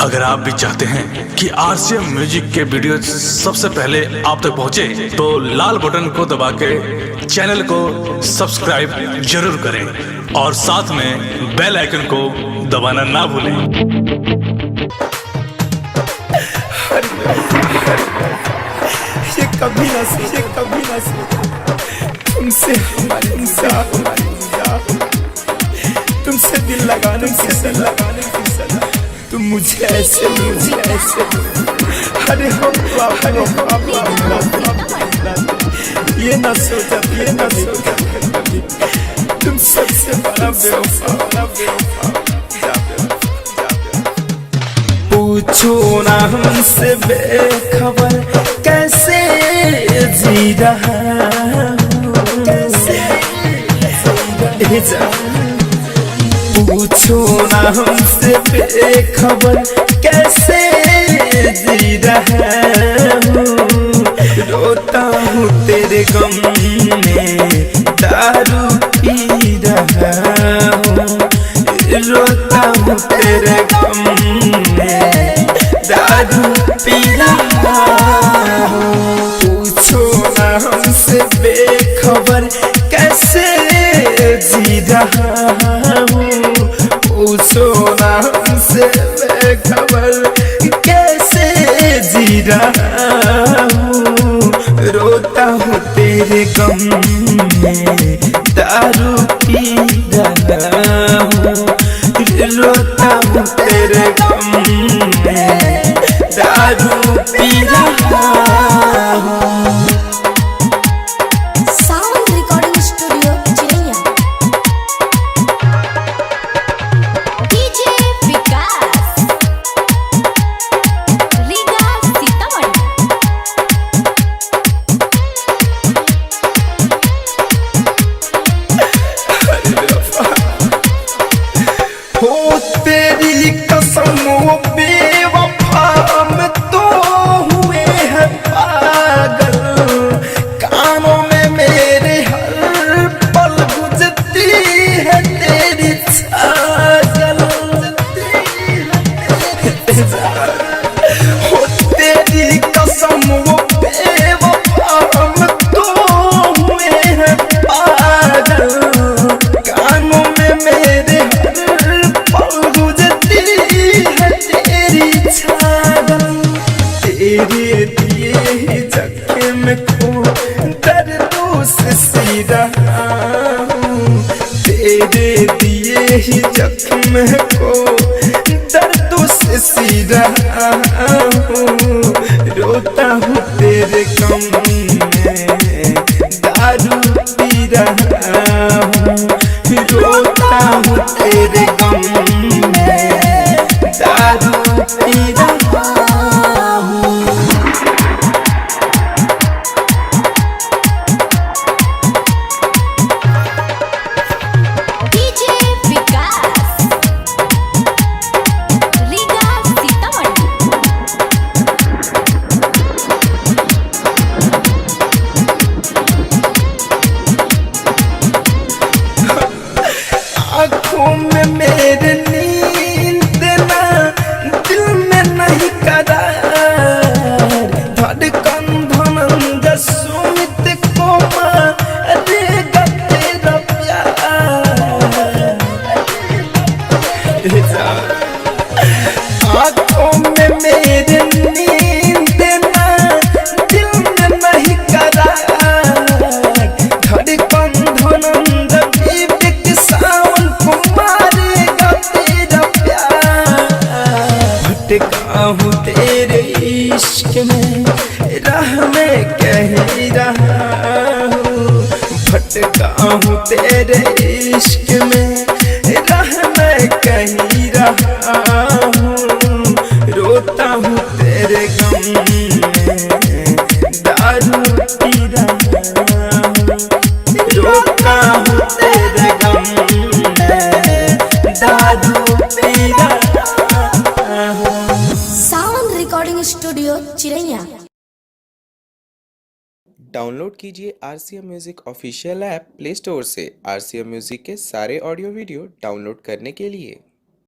अगर आप भी चाहते हैं कि आरसीएम म्यूजिक के वीडियो सबसे पहले आप तक पहुंचे, तो लाल बटन को दबा के चैनल को सब्सक्राइब जरूर करें और साथ में बेल आइकन को दबाना ना भूलें। ये कभी ना तुमसे तुमसे दिल लगाने की सलाह तुम मुझे ऐसे अरे ये ना सोचा तुम सबसे बड़ा बेवफा। पूछो ना हमसे बेखबर कैसे जी रहा हूँ, पूछो ना हमसे बेखबर कैसे जी रहा हूँ। रोता हूँ तेरे गम में दारू पी रहा हूँ, रोता हूँ तेरे गम में दारू पी रहा हूँ। पूछो ना हमसे बेखबर कैसे जी रहा हूँ, पूछो ना हमसे बेखबर कैसे जी रहा हूँ। रोता हूँ तेरे गम में दारू पी रहा हूँ, रोता हूँ तेरे गम में दारू पी रहा हूँ। साउंड रिकॉर्डिंग स्टूडियो चिरैया। डीजे विकास रीगा सीतामढ़ी। हो तेरी कसम वो बेवफा में तो हुए हैं पागल, कानों में मेरे हर पल गुजरती है तेरी छागल। हो तेरी कसम वो बेवफा में तो हुए हैं पागल, कानों में मेरे हर पल गुजरती है तेरी छागल। तेरे दिए ही जख्म को दर्दों से सी रहा हूँ, तेरे दिए ही जख्म को दर्दों से सी रहा हूँ। रोता हूँ तेरे गम में दारू पी रहा हूँ, रोता हूँ तेरे गम में दारू पी रहा हूँ। डीजे विकास रीगा सीतामढ़ी। आँखों में मेरे नींद ना, दिल में नहीं करार, धड़कन धनंद सुमित को मारेगा तेरा प्यार। आँखों में मेरे नींद ना, दिल में नहीं करार, धड़कन धनंद विवेक सावन को मारेगा तेरा प्यार। भटका हूँ तेरे इश्क में राह में कह रहा हूँ, भटका हूँ तेरे इश्क में राह में कह रहा हूँ। रोता हूँ तेरे गम में दारू पी रहा हूँ, रोता हूँ तेरे गम में दारू पी रहा हूँ। साउंड रिकॉर्डिंग स्टूडियो चिरैया। डाउनलोड कीजिए RCM music official app play store से। आरसीएम म्यूजिक के सारे ऑडियो वीडियो डाउनलोड करने के लिए